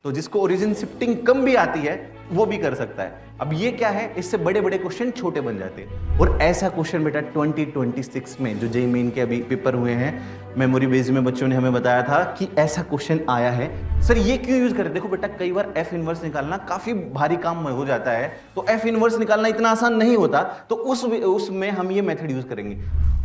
तो जिसको origin shifting कम भी आती है वो भी कर सकता है। अब ये क्या है, इससे बड़े बड़े क्वेश्चन छोटे बन जाते हैं। और ऐसा क्वेश्चन बेटा 2026 में जो जेईई मेन के अभी पेपर हुए हैं, मेमोरी बेस्ड में बच्चों ने हमें बताया था कि ऐसा क्वेश्चन आया है। सर ये क्यों यूज करें? देखो बेटा, कई बार एफ इनवर्स निकालना काफी भारी काम हो जाता है, तो एफ इनवर्स निकालना इतना आसान नहीं होता, तो उसमें हम ये मेथड यूज करेंगे।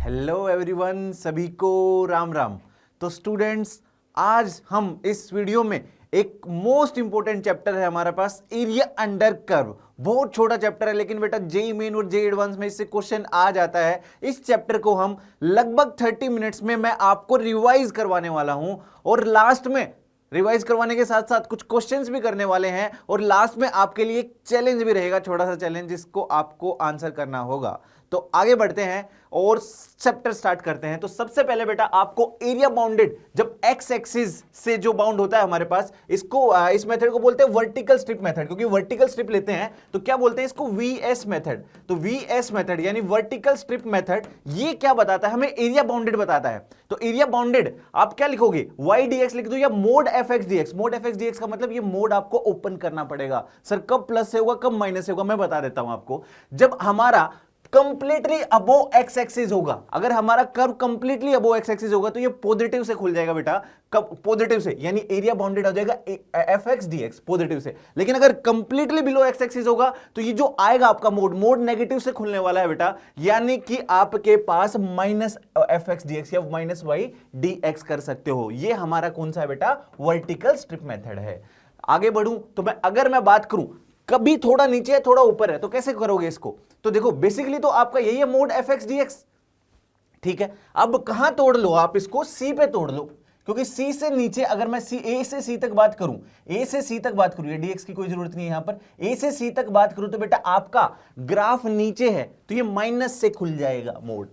हेलो एवरीवन, सभी को राम राम। तो स्टूडेंट्स, आज हम इस वीडियो में एक मोस्ट इंपॉर्टेंट चैप्टर है हमारे पास, एरिया अंडर कर्व। बहुत छोटा चैप्टर है, लेकिन बेटा जेईई मेन और जेईई एडवांस में इससे क्वेश्चन आ जाता है। इस चैप्टर को हम लगभग 30 मिनट्स में मैं आपको रिवाइज करवाने वाला हूं, और लास्ट में रिवाइज करवाने के साथ साथ कुछ क्वेश्चंस भी करने वाले हैं, और लास्ट में आपके लिए एक चैलेंज भी रहेगा, छोटा सा चैलेंज, जिसको आपको आंसर करना होगा। तो आगे बढ़ते हैं और चैप्टर स्टार्ट करते हैं। तो सबसे पहले बेटा आपको एरिया बाउंडेड, जब एक्स एक्सिस से जो बाउंड होता है हमारे पास, इसको इस मेथड को बोलते हैं वर्टिकल स्ट्रिप मेथड, क्योंकि वर्टिकल स्ट्रिप लेते हैं तो क्या बोलते हैं इसको, वीएस मेथड। तो वीएस मेथड यानी वर्टिकल स्ट्रिप मेथड, ये क्या बताता है हमें, एरिया बाउंडेड बताता है। तो एरिया बाउंडेड आप क्या लिखोगे, वाई डी एक्स लिख दो या mode F x d x. Mode F x d x का मतलब ये मोड आपको ओपन करना पड़ेगा। सर कब प्लस से होगा कब माइनस से होगा, मैं बता देता हूं आपको। जब हमारा कंप्लीटली अबो एक्स एक्सिस होगा, अगर हमारा कर्व कंप्लीटली अबो एक्स एक्सिस होगा तो ये पॉजिटिव से खुल जाएगा बेटा। कब पॉजिटिव से, यानी एरिया बाउंडेड हो जाएगा F x d x positive से। लेकिन अगर कंप्लीटली बिलो एक्स एक्सिस होगा तो ये जो आएगा आपका मोड नेगेटिव से खुलने वाला है बेटा, यानी कि आपके पास minus f x d x या माइनस वाई डी एक्स कर सकते हो। ये हमारा कौन सा है बेटा, वर्टिकल स्ट्रिप मेथड है। आगे बढ़ूं तो अगर मैं बात करूं कभी थोड़ा नीचे है थोड़ा ऊपर है, तो कैसे करोगे इसको? तो देखो बेसिकली तो आपका यही है mode F x d x, ठीक है। अब कहां तोड़ लो आप इसको, सी पे तोड़ लो, क्योंकि सी से नीचे अगर मैं ए से सी तक बात करूं, ए से सी तक बात करूं, ये डीएक्स की कोई जरूरत नहीं है यहां पर, ए से सी तक बात करूं तो बेटा आपका ग्राफ नीचे है तो ये माइनस से खुल जाएगा मोड,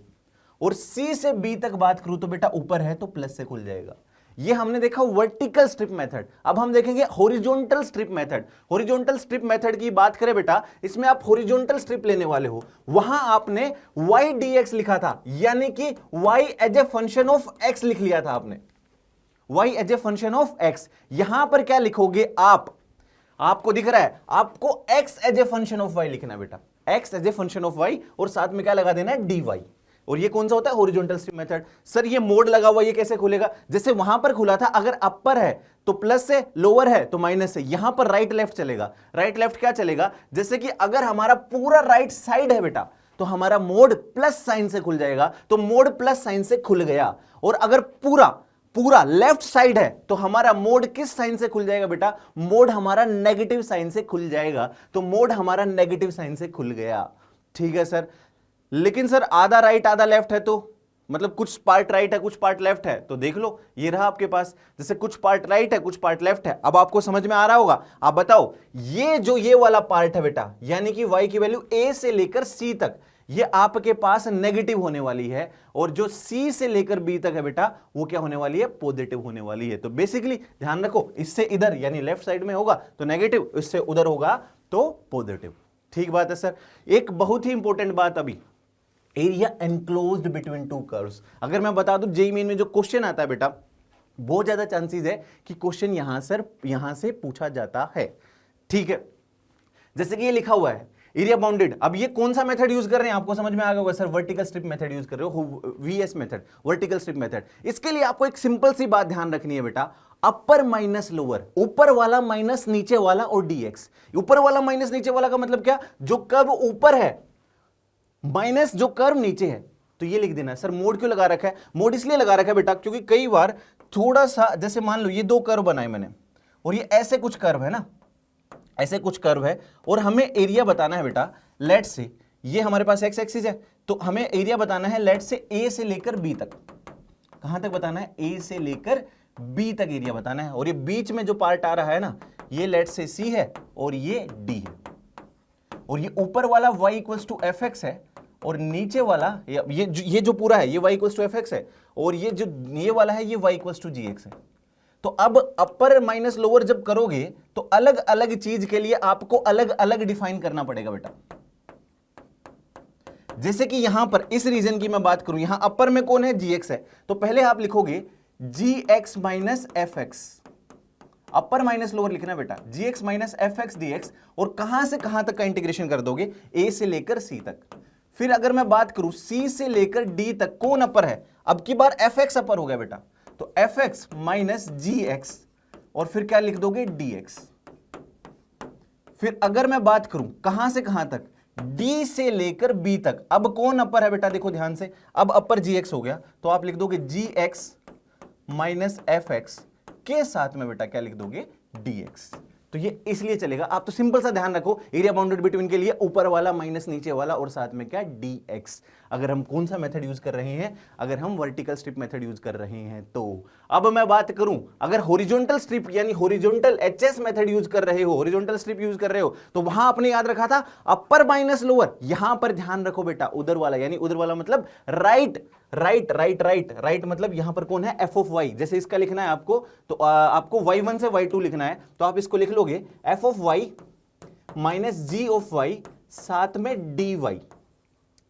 और सी से बी तक बात करूं तो बेटा ऊपर है तो प्लस से खुल जाएगा। ये हमने देखा वर्टिकल स्ट्रिप मेथड। अब हम देखेंगे horizontal strip method. Horizontal strip method की बात करें बेटा, इसमें आप हॉरिजॉन्टल स्ट्रिप लेने वाले हो, वहां आपने y dx लिखा था, यानी कि y as a function of x लिख लिया था आपने, y as a function of x। यहां पर क्या लिखोगे आप, आपको दिख रहा है, आपको x as a function of y लिखना है बेटा, x as a function of y, और साथ में क्या लगा देना है, dy। और ये कौन सा होता है, हॉरिजॉन्टल स्ट्रिप मेथड। सर ये मोड लगा हुआ, ये कैसे खुलेगा? जैसे वहां पर खुला था, अगर अपर है तो प्लस से, लोअर है तो माइनस से। यहां पर राइट लेफ्ट चलेगा। राइट लेफ्ट क्या चलेगा, जैसे कि अगर हमारा पूरा राइट साइड है बेटा तो हमारा मोड प्लस साइन से खुल जाएगा, तो मोड प्लस साइन से खुल गया। और अगर पूरा लेफ्ट साइड है तो हमारा मोड किस साइन से खुल जाएगा बेटा, मोड हमारा नेगेटिव साइन से खुल जाएगा। तो मोड हमारा नेगेटिव साइन से खुल गया, ठीक है सर। लेकिन सर आधा राइट आधा लेफ्ट है, तो मतलब कुछ पार्ट राइट है कुछ पार्ट लेफ्ट है, तो देख लो ये रहा आपके पास, जैसे कुछ पार्ट राइट है कुछ पार्ट लेफ्ट है। अब आपको समझ में आ रहा होगा। आप बताओ, ये वाला पार्ट है बेटा, यानी कि y की वैल्यू a से लेकर c तक, ये आपके पास नेगेटिव होने वाली है, और जो c से लेकर b तक है बेटा वो क्या होने वाली है, पॉजिटिव होने वाली है। तो बेसिकली ध्यान रखो, इससे इधर यानी लेफ्ट साइड में होगा तो नेगेटिव, इससे उधर होगा तो पॉजिटिव, ठीक बात है सर। एक बहुत ही इंपॉर्टेंट बात, अभी area enclosed between two curves. अगर मैं बता दूं जेईई मेन में जो क्वेश्चन आता है बेटा, बहुत ज्यादा चांसेस है कि क्वेश्चन यहां से पूछा जाता है, ठीक है। जैसे कि ये लिखा हुआ है एरिया बाउंडेड। अब ये कौन सा मेथड यूज कर रहे हैं, आपको समझ में आ गया होगा, sir vertical strip method use कर रहे हो, VS method, vertical strip method. इसके लिए आपको एक सिंपल सी बात ध्यान रखनी है बेटा, अपर माइनस लोअर, ऊपर वाला माइनस नीचे वाला, और डीएक्स। ऊपर वाला माइनस नीचे वाला का मतलब क्या, जो कर्व ऊपर है माइनस जो कर्व नीचे है, तो ये लिख देना। सर मोड क्यों लगा रखा है, मोड इसलिए लगा रखा है बेटा क्योंकि कई बार थोड़ा सा, जैसे मान लो ये दो कर्व बनाए मैंने, और ये ऐसे कुछ कर्व है ना, ऐसे कुछ कर्व है, और हमें एरिया बताना है बेटा। लेट से ये हमारे पास एक्स एक्सिस है, तो हमें एरिया बताना है लेट से ए से लेकर बी तक। कहां तक बताना है, ए से लेकर बी तक एरिया बताना है। और ये बीच में जो पार्ट आ रहा है ना, ये लेट से सी है और ये डी है, और ये ऊपर वाला y equals to f x है, और नीचे वाला ये जो पूरा है ये y equals to f x है, और ये वाला है ये y equals to g x है। तो अब अपर माइनस लोअर जब करोगे तो अलग अलग चीज के लिए आपको अलग अलग डिफाइन करना पड़ेगा बेटा। जैसे कि यहां पर इस रीजन की मैं बात करूं, यहां अपर में कौन है, जी एक्स है, तो पहले आप लिखोगे g x minus f x. Upper minus lower लिखना बेटा, gx माइनस fx dx, और कहां से कहां तक का इंटीग्रेशन कर दोगे, a से लेकर c तक। फिर अगर मैं बात करूं c से लेकर d तक कौन अपर है, अब की बार fx अपर हो गया बेटा, तो fx माइनस gx और फिर क्या लिख दोगे dx। फिर अगर मैं बात करूं कहां से कहां तक, d से लेकर b तक, अब कौन अपर है बेटा, देखो ध्यान से, अब अपर gx हो गया, तो आप लिख दोगे gx माइनस fx के साथ में बेटा क्या लिख दोगे, dx। तो ये इसलिए चलेगा, आप तो सिंपल सा ध्यान रखो, एरिया बाउंडेड बिटवीन के लिए ऊपर वाला माइनस नीचे वाला और साथ में क्या, dx। अगर हम कौन सा मेथड यूज कर रहे हैं, अगर हम वर्टिकल स्ट्रिप मेथड यूज कर रहे हैं तो। अब मैं बात करूं अगर हॉरिजॉन्टल स्ट्रिप यानी हॉरिजॉन्टल एचएस मेथड यूज कर रहे हो, हॉरिजॉन्टल स्ट्रिप यूज कर रहे हो, तो वहां आपने याद रखा था अपर माइनस लोअर, यहां पर ध्यान रखो बेटा उधर वाला, यानी उधर वाला मतलब right right right right right, मतलब यहां पर कौन है, एफ ऑफ वाई। जैसे इसका लिखना है आपको, तो आपको y1 से y2 लिखना है, तो आप इसको लिख लोगे f of y minus g of y साथ में डी वाई,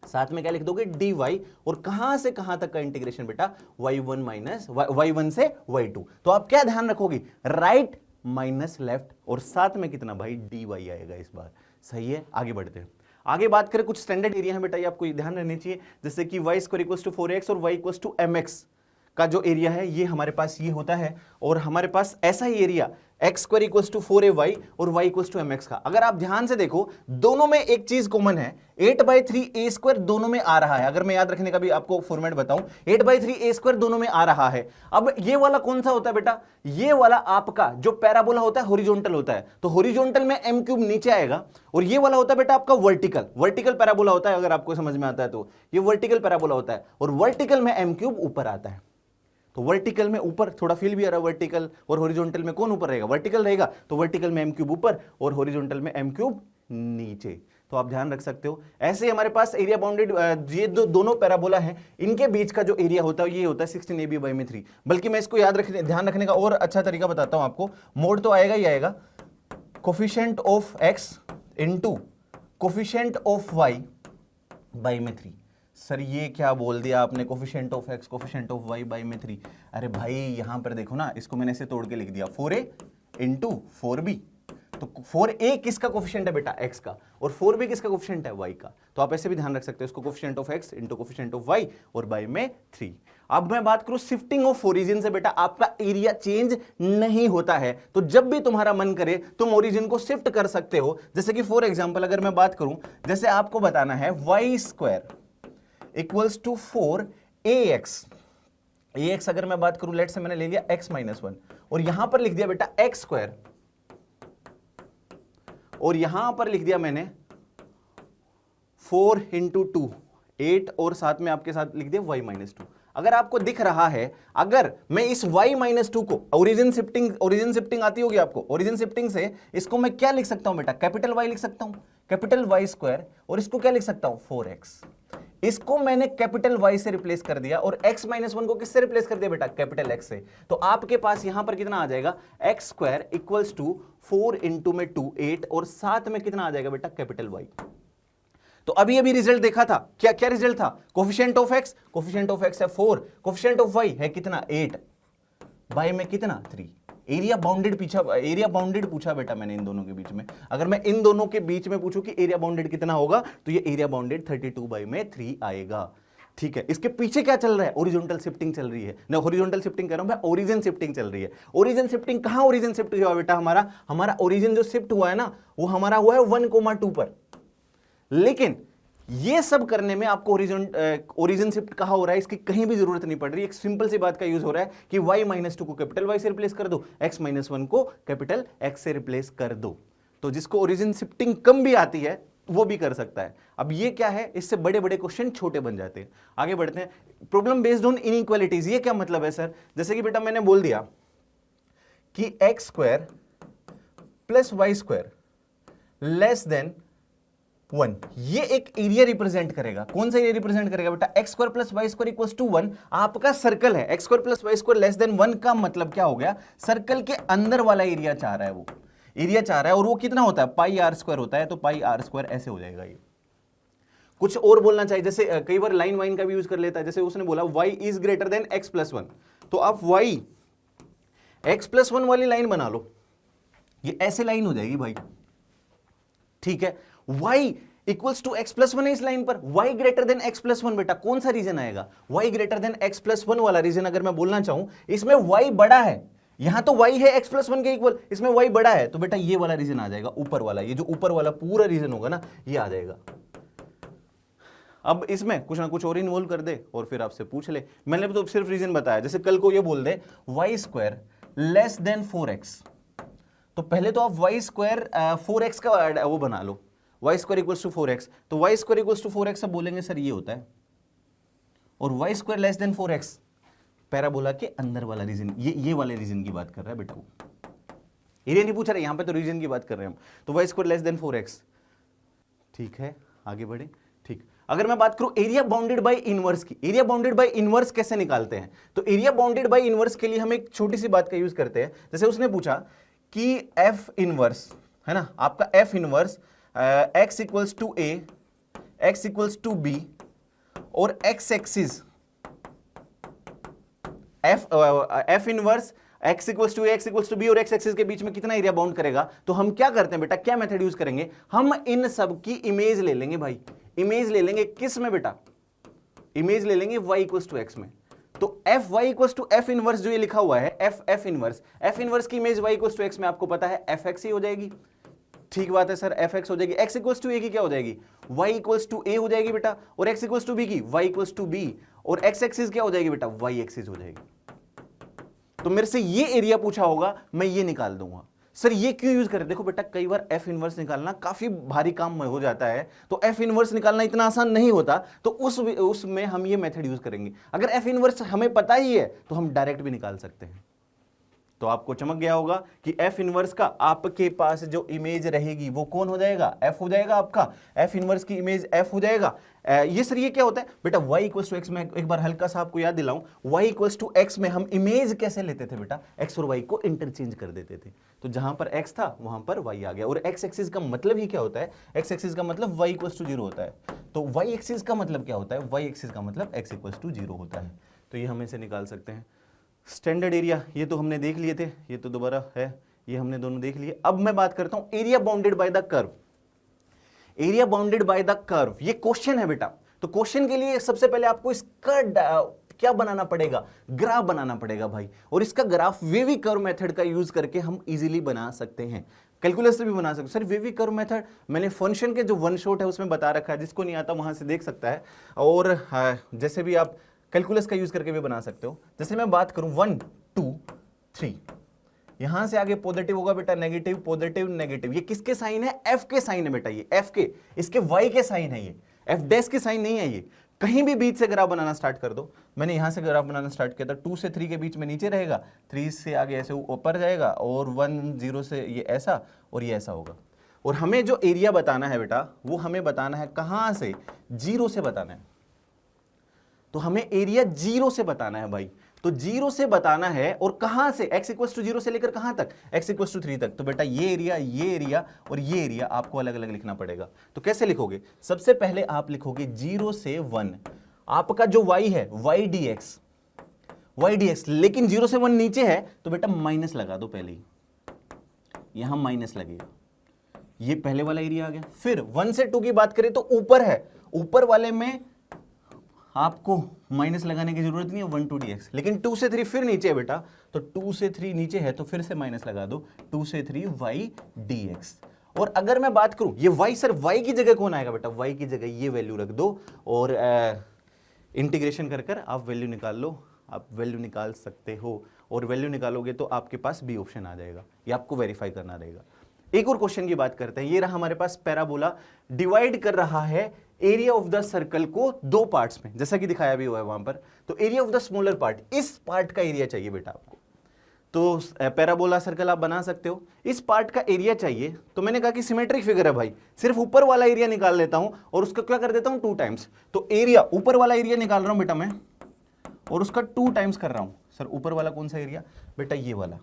साथ में क्या लिख दोगे, dy, और कहां से कहां तक का इंटीग्रेशन बेटा, y1 माइनस y1 से y2। तो आप क्या ध्यान रखोगे, राइट माइनस लेफ्ट, और साथ में कितना भाई, dy आएगा इस बार। सही है, आगे बढ़ते हैं। आगे बात करें कुछ स्टैंडर्ड एरिया है बेटा, ये आपको ध्यान रखने चाहिए, जैसे कि y square equals to 4x और y इक्वल्स टू mx का जो एरिया है ये हमारे पास ये होता है, और हमारे पास ऐसा ही area x square equals to 4ay और y इक्वल्स टू mx का। अगर आप ध्यान से देखो दोनों में एक चीज कॉमन है, 8/3 a स्क्वायर दोनों में आ रहा है। अगर मैं याद रखने का भी आपको फॉर्मेट बताऊं, 8/3 a स्क्वायर दोनों में आ रहा है। अब ये वाला कौन सा होता है बेटा, ये वाला आपका जो पैराबोला होता है हॉरिजॉन्टल होता है, तो हॉरिजॉन्टल में m क्यूब नीचे आएगा, और ये वाला होता है बेटा आपका वर्टिकल, वर्टिकल पैराबोला होता है। अगर आपको समझ में आता है तो ये वर्टिकल पैराबोला होता है, और वर्टिकल में m क्यूब ऊपर आता है। तो वर्टिकल में ऊपर थोड़ा फील भी आ रहा है, वर्टिकल और हॉरिजॉन्टल में कौन ऊपर रहेगा, वर्टिकल रहेगा, तो वर्टिकल में m क्यूब ऊपर और हॉरिजॉन्टल में m क्यूब नीचे। तो आप ध्यान रख सकते हो। ऐसे ही हमारे पास एरिया बाउंडेड, ये दोनों पैराबोला हैं, इनके बीच का जो एरिया होता है ये होता है 16ab/3। बल्कि मैं इसको ध्यान रखने का और अच्छा तरीका बताता हूं आपको, मोड तो आएगा ही आएगा, coefficient of x into coefficient of y by में 3। सर ये क्या बोल दिया आपने, coefficient of x coefficient of y by में 3। अरे भाई यहां पर देखो ना, इसको मैंने ऐसे तोड़ के लिख दिया 4a इंटू 4b। तो 4a किसका कोफिशिएंट है बेटा, x का, और 4b किसका कोफिशिएंट है, y का। तो आप ऐसे भी ध्यान रख सकते हो, इसको coefficient of x into coefficient of y और बाई में 3। अब मैं बात करूं शिफ्टिंग ऑफ ओरिजिन से, बेटा आपका एरिया चेंज नहीं होता है, तो जब भी तुम्हारा मन करे तुम ओरिजिन को शिफ्ट कर सकते हो। जैसे कि फॉर एग्जांपल अगर मैं बात करूं, जैसे आपको बताना है y square equals to 4ax अगर मैं बात करूं, लेट से मैंने ले लिया x माइनस 1, और यहां पर लिख दिया बेटा x स्क्वायर, और यहां पर लिख दिया मैंने 4 इंटू 2 8, और साथ में आपके साथ लिख दिया y माइनस 2। अगर आपको दिख रहा है, अगर मैं इस y माइनस 2 को ओरिजिन शिफ्टिंग आती होगी आपको, ओरिजिन शिफ्टिंग से इसको मैं क्या लिख सकता हूं बेटा, कैपिटल Y लिख सकता हूं, कैपिटल Y स्क्वायर, और इसको क्या लिख सकता हूं 4x। इसको मैंने कैपिटल Y से रिप्लेस कर दिया, और x माइनस 1 को किससे रिप्लेस कर दिया बेटा, कैपिटल X से। तो आपके पास यहां पर कितना आ जाएगा, x square equals to 4 into में 2 8, और साथ में कितना आ जाएगा बेटा, कैपिटल Y। तो अभी रिजल्ट देखा था, क्या क्या रिजल्ट था, कोफिशिएंट ऑफ x है 4, कोफिशिएंट ऑफ y है कितना 8, बाई में कितना 3। एरिया बाउंडेड पूछा बेटा मैंने इन दोनों के बीच में। अगर मैं इन दोनों के बीच में पूछूं कि एरिया बाउंडेड कितना होगा, तो ये एरिया बाउंडेड 32/3 आएगा। ठीक है, इसके पीछे क्या चल रहा है, ओरिजेंटल शिफ्टिंग चल रही है ना, हॉरिजॉन्टल शिफ्टिंग कह रहा हूं मैं, ओरिजिन शिफ्टिंग चल रही है। ओरिजिन शिफ्टिंग कहां ओरिजिन शिफ्ट हुआ बेटा, हमारा ओरिजिन जो शिफ्ट हुआ है ना, वो हमारा हुआ है 1,2 पर। लेकिन ये सब करने में आपको ओरिजिन शिफ्ट कहां हो रहा है, इसकी कहीं भी जरूरत नहीं पड़ रही। एक सिंपल सी बात का यूज हो रहा है कि y माइनस 2 को कैपिटल Y से रिप्लेस कर दो, x माइनस 1 को कैपिटल X से रिप्लेस कर दो। तो जिसको ओरिजिन शिफ्टिंग कम भी आती है वो भी कर सकता है। अब ये क्या है, इससे बड़े बड़े क्वेश्चन छोटे बन जाते हैं। आगे बढ़ते हैं, प्रॉब्लम बेस्ड ऑन इनइक्वालिटीज। ये क्या मतलब है सर, जैसे कि बेटा मैंने बोल दिया कि x square plus y square less than 1, ये एक एरिया रिप्रेजेंट करेगा। कौन सा एरिया रिप्रेजेंट करेगा बेटा, x square plus y square equals to 1 आपका सर्कल है। x square plus y square less than 1 का मतलब क्या हो गया, सर्कल के अंदर वाला एरिया चाह रहा है, वो एरिया चाह रहा है, और वो कितना होता है, पाई आर स्क्वायर होता है। तो पाई आर स्क्वायर ऐसे हो जाएगा। ये कुछ और बोलना चाहिए, जैसे कई बार लाइन वाइन का भी यूज कर लेता है, जैसे उसने बोला y is greater than x plus 1, तो आप y x+1 वाली लाइन बना लो, ये ऐसे लाइन हो जाएगी भाई, ठीक है। y इक्वल्स टू x+1 है इस लाइन पर, y ग्रेटर देन x+1, बेटा कौन सा रीजन आएगा, y ग्रेटर देन x+1 वाला रीजन अगर मैं बोलना चाहूं, इसमें y बड़ा है, यहां तो y है x+1 के इक्वल, इसमें y बड़ा है, तो बेटा ये वाला रीजन आ जाएगा, ऊपर वाला, ये जो ऊपर वाला पूरा रीजन होगा ना, ये आ जाएगा। अब इसमें कुछ ना कुछ और इन्वॉल्व कर दे और फिर आपसे पूछ ले, मैंने तो सिर्फ रीजन बताया। जैसे कल को ये बोल दे y² लेस देन 4x, तो पहले तो आप y² 4x का वो बना लो, y² इक्वल्स टू 4x, तो y² इक्वल्स टू 4x अब बोलेंगे सर ये होता है, और y² less than 4x parabola के अंदर वाला रीजन, ये वाले रीजन की बात कर रहा है बेटा, वो एरिया नहीं पूछ रहे, यहां पे तो रीजन की बात कर रहे हैं हम, तो y² लेस देन 4x, ठीक है, आगे बढ़े, ठीक। अगर मैं बात करूं एरिया बाउंडेड बाय इनवर्स की, एरिया बाउंडेड बाय इनवर्स कैसे निकालते हैं, तो एरिया बाउंडेड बाय इनवर्स के लिए हम एक छोटी सी बात का यूज करते हैं। जैसे उसने पूछा कि f इनवर्स है ना, आपका f inverse x equals to a, x equals to b, और x axis f inverse x equals to a, x equals to b और x एक्सिस के बीच में कितना एरिया बाउंड करेगा, तो हम क्या करते हैं बेटा, क्या मेथड यूज करेंगे, हम इन सब की इमेज ले लेंगे भाई, इमेज ले लेंगे किस में बेटा, इमेज ले लेंगे y इक्वल्स टू x में, तो f y equals to f inverse जो ये लिखा हुआ है f इनवर्स की image y equals to x में आपको पता है fx ही हो जाएगी, ठीक बात है सर, fx हो जाएगी, x इक्वल्स टू a की क्या हो जाएगी, y इक्वल्स टू a हो जाएगी बेटा, और x इक्वल्स टू b की y इक्वल्स टू b, और x एक्सिस क्या हो जाएगी बेटा, y एक्सिस हो जाएगी। तो मेरे से ये एरिया पूछा होगा, मैं ये निकाल दूंगा। सर ये क्यों यूज करें, देखो बेटा कई बार f इनवर्स निकालना काफी भारी काम हो जाता है, तो f इनवर्स निकालना इतना आसान नहीं होता, तो उसमें हम ये मेथड यूज करेंगे। अगर f इनवर्स हमें पता ही है तो हम डायरेक्ट भी निकाल सकते हैं। तो आपको चमक गया होगा कि f इनवर्स का आपके पास जो इमेज रहेगी वो कौन हो जाएगा, f हो जाएगा, आपका f इनवर्स की इमेज f हो जाएगा। ये सर ये क्या होता है बेटा, y इक्वल्स टू x में एक बार हल्का सा आपको याद दिलाऊं, y इक्वल्स टू x में हम इमेज कैसे लेते थे बेटा, x और y को इंटरचेंज कर देते थे, तो जहां पर x था वहां पर y आ गया। और x एक्सिस का मतलब ही क्या होता है, x एक्सिस का मतलब y इक्वल्स टू 0 होता है, तो y एक्सिस का मतलब क्या होता है, y एक्सिस का मतलब x इक्वल्स टू 0 होता है। तो ये हम इसे निकाल सकते हैं। स्टैंडर्ड एरिया ये तो हमने देख लिए थे, ये तो दोबारा है, ये हमने दोनों देख लिए। अब मैं बात करता हूं area bounded by the curve, area bounded by the curve, ये क्वेश्चन है बेटा। तो क्वेश्चन के लिए सबसे पहले आपको इसका क्या बनाना पड़ेगा, ग्राफ बनाना पड़ेगा भाई, और इसका ग्राफ वेवी कर्व मेथड का यूज करके हम इजीली बना सकते हैं, कैलकुलस से भी बना सकते हैं। सर वेवी कर्व मेथड मैंने फंक्शन के जो वन शॉट है उसमें बता रखा है, जिसको नहीं आता वहां से देख सकता है, और जैसे भी आप कैलकुलस का यूज करके भी बना सकते हो। जैसे मैं बात करूं 1 2 3, यहां से आगे पॉजिटिव होगा बेटा, नेगेटिव पॉजिटिव नेगेटिव, ये किसके साइन है, एफ के साइन है बेटा, ये एफ के, इसके वाई के साइन है, ये एफ डैश के साइन नहीं है। ये कहीं भी बीच से ग्राफ बनाना स्टार्ट कर दो, मैंने यहां से ग्राफ बनाना स्टार्ट किया था, 2 से 3 के बीच में नीचे रहेगा, 3 से आगे ऐसे ऊपर जाएगा, और 1 0 से ये ऐसा और ये ऐसा होगा। और हमें जो एरिया बताना है बेटा, वो हमें बताना है कहां से, 0 से बताना है। तो हमें एरिया 0 से बताना है भाई, तो 0 से बताना है, और कहां से, x इक्वल्स टू 0 से लेकर कहां तक, x इक्वल्स टू 3 तक। तो बेटा ये एरिया और ये एरिया आपको अलग अलग लिखना पड़ेगा। तो कैसे लिखोगे, सबसे पहले आप लिखोगे 0 से 1, आपका जो y है y dx, लेकिन 0 से 1 नीचे है, तो बेटा माइनस लगा दो, पहले ही यहां माइनस लगेगा, ये पहले वाला एरिया आ गया। फिर 1 से 2 की बात करें तो ऊपर है, ऊपर वाले में आपको माइनस लगाने की जरूरत नहीं है, 1 2 dx, लेकिन 2 से 3 फिर नीचे है बेटा, तो 2 से 3 नीचे है तो फिर से माइनस लगा दो, 2 से 3 y dx। और अगर मैं बात करूं ये y, सर y की जगह कौन आएगा बेटा, y की जगह ये वैल्यू रख दो, और इंटीग्रेशन कर कर आप वैल्यू निकाल लो, आप वैल्यू निकाल सकते हो, और वैल्यू निकालोगे तो आपके पास बी ऑप्शन आ जाएगा, ये आपको वेरीफाई करना रहेगा। एक और क्वेश्चन की बात करते हैं, ये रहा हमारे पास पैराबोला, डिवाइड कर रहा है एरिया ऑफ द सर्कल को 2 पार्ट्स में, जैसा कि दिखाया भी हुआ है वहां पर। तो area of the smaller part, इस पार्ट का एरिया चाहिए बेटा आपको, तो पैराबोला सर्कल आप बना सकते हो, इस पार्ट का एरिया चाहिए। तो मैंने कहा कि सिमेट्रिक फिगर है भाई, सिर्फ ऊपर वाला एरिया निकाल लेता हूं और उसका क्या कर देता हूं 2 टाइम्स। तो एरिया, ऊपर वाला एरिया निकाल रहा हूं बेटा मैं, और उसका 2 टाइम्स कर रहा हूं। सर ऊपर वाला कौन सा एरिया बेटा, ये वाला,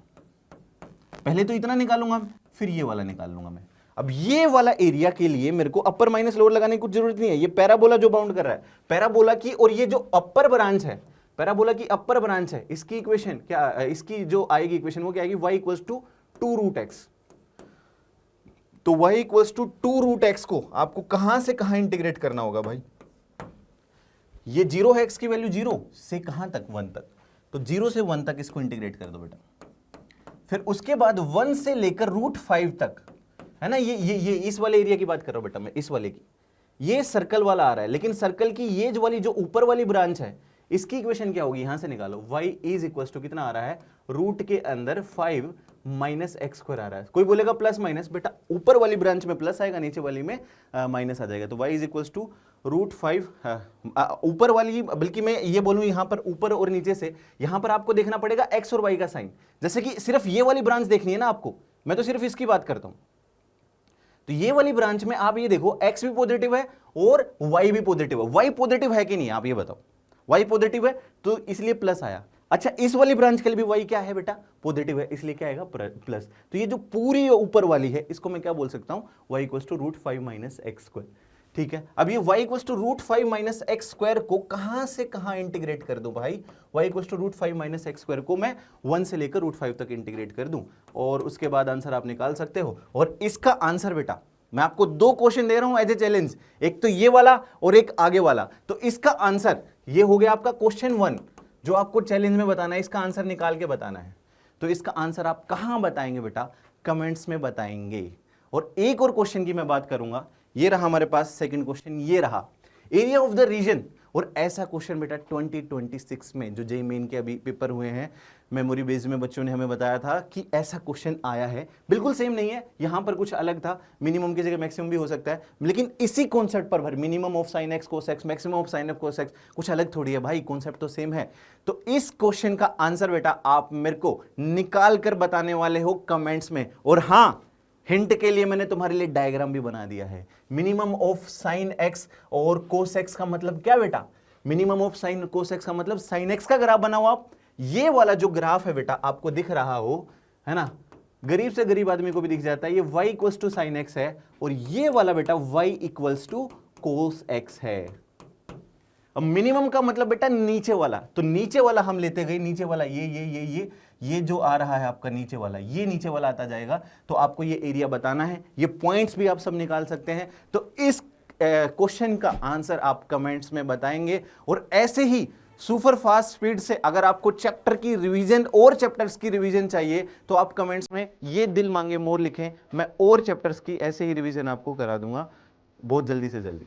पहले तो इतना निकालूंगा, फिर ये वाला निकाल लूंगा मैं। अब ये वाला एरिया के लिए मेरे को अपर माइनस लोअर लगाने की कुछ जरूरत नहीं है, ये पैराबोला जो बाउंड कर रहा है पैराबोला की, और ये जो अपर ब्रांच है पैराबोला की अपर ब्रांच है, इसकी इक्वेशन क्या, इसकी जो आएगी इक्वेशन वो क्या आएगी, y इक्वल्स टू 2√x। तो y इक्वल्स टू 2√x को आपको कहां से कहां इंटीग्रेट करना होगा भाई, ये 0 है, x की वैल्यू 0 से कहां तक, 1 तक, तो 0 से 1 तक इसको इंटीग्रेट कर दो बेटा। फिर उसके बाद 1 से लेकर √5 तक, है ना, ये इस वाले एरिया की बात कर रहा हूं बेटा मैं, इस वाले की, ये सर्कल वाला आ रहा है, लेकिन सर्कल की ये जो वाली जो ऊपर वाली ब्रांच है, इसकी इक्वेशन क्या होगी, यहां से निकालो, y इज इक्वल टू कितना आ रहा है, रूट के अंदर 5 माइनस एक्स स्क्वायर आ रहा है। कोई बोलेगा प्लस माइनस, बेटा ऊपर वाली ब्रांच में प्लस आएगा, नीचे वाली में माइनस आ जाएगा। तो y इज इक्वल टू √5, ऊपर वाली, बल्कि मैं ये बोलूं यहां पर ऊपर और नीचे से, यहां पर आपको देखना पड़ेगा x और y का साइन, जैसे कि सिर्फ ये वाली ब्रांच देखनी है ना आपको, मैं तो सिर्फ इसकी बात करता हूं। तो ये वाली ब्रांच में आप ये देखो x भी पॉजिटिव है और y भी पॉजिटिव है। y पॉजिटिव है कि नहीं, आप ये बताओ, y पॉजिटिव है तो इसलिए प्लस आया। अच्छा, इस वाली ब्रांच के लिए भी y क्या है बेटा, पॉजिटिव है, इसलिए क्या आएगा, प्लस। तो ये जो पूरी ऊपर वाली है, इसको मैं क्या बोल सकता हूं, y equal to √5 minus x square. ठीक है, अब ये y equal to √5 minus x square को कहां से कहां इंटीग्रेट कर दूं भाई, y equal to √5 minus x square को मैं 1 से लेकर √5 तक इंटीग्रेट कर दूं, और उसके बाद आंसर आप निकाल सकते हो। और इसका आंसर बेटा, मैं आपको 2 क्वेश्चन दे रहा हूं एज ए चैलेंज, एक तो ये वाला और एक आगे वाला। तो इसका आंसर ये हो गया आपका क्वेश्चन 1, जो आपको चैलेंज में बताना है, इसका आंसर निकाल के बताना है। तो इसका आंसर आप कहां बताएंगे बेटा, कमेंट्स में बताएंगे। और एक और क्वेश्चन की मैं बात करूंगा, ये रहा हमारे पास सेकंड क्वेश्चन, ये रहा एरिया ऑफ द रीजन। और ऐसा क्वेश्चन बेटा 2026 में जो जेईई मेन के अभी पेपर हुए हैं, मेमोरी बेस में बच्चों ने हमें बताया था कि ऐसा क्वेश्चन आया है। बिल्कुल सेम नहीं है, यहां पर कुछ अलग था, मिनिमम की जगह मैक्सिमम भी हो सकता है, लेकिन इसी कॉन्सेप्ट पर minimum of sine x cos x, maximum of sine x cos x, कुछ अलग थोड़ी है भाई, कॉन्सेप्ट तो सेम है। तो इस क्वेश्चन का आंसर बेटा आप मेरे को निकाल कर बताने वाले हो कमेंट्स में। और हाँ, हिंट के लिए मैंने तुम्हारे लिए डायग्राम भी बना दिया है। मिनिमम ऑफ साइन एक्स और कोस एक्स का मतलब क्या बेटा, minimum of sine cos x का मतलब साइन एक्स का ग्राफ बनाओ आप। ये वाला जो ग्राफ है बेटा आपको दिख रहा हो, है ना, गरीब से गरीब आदमी को भी दिख जाता है, ये y equals to sine x है, और ये वाला बेटा y equals to cos x है। अब मिनिमम का मतलब बेटा नीचे वाला, तो नीचे वाला हम लेते गए, नीचे वाला ये जो आ रहा है आपका नीचे वाला, ये नीचे वाला आता जाएगा। तो आपको ये एरिया बताना है, ये पॉइंट्स भी आप सब निकाल सकते हैं। तो इस क्वेश्चन का आंसर आप कमेंट्स में बताएंगे। और ऐसे ही सुपर फास्ट स्पीड से अगर आपको चैप्टर की रिवीजन और चैप्टर्स की रिवीजन चाहिए तो आप कमेंट्स में ये दिल मांगे मोर लिखें, मैं और चैप्टर्स की ऐसे ही रिवीजन आपको करा दूंगा बहुत जल्दी से जल्दी।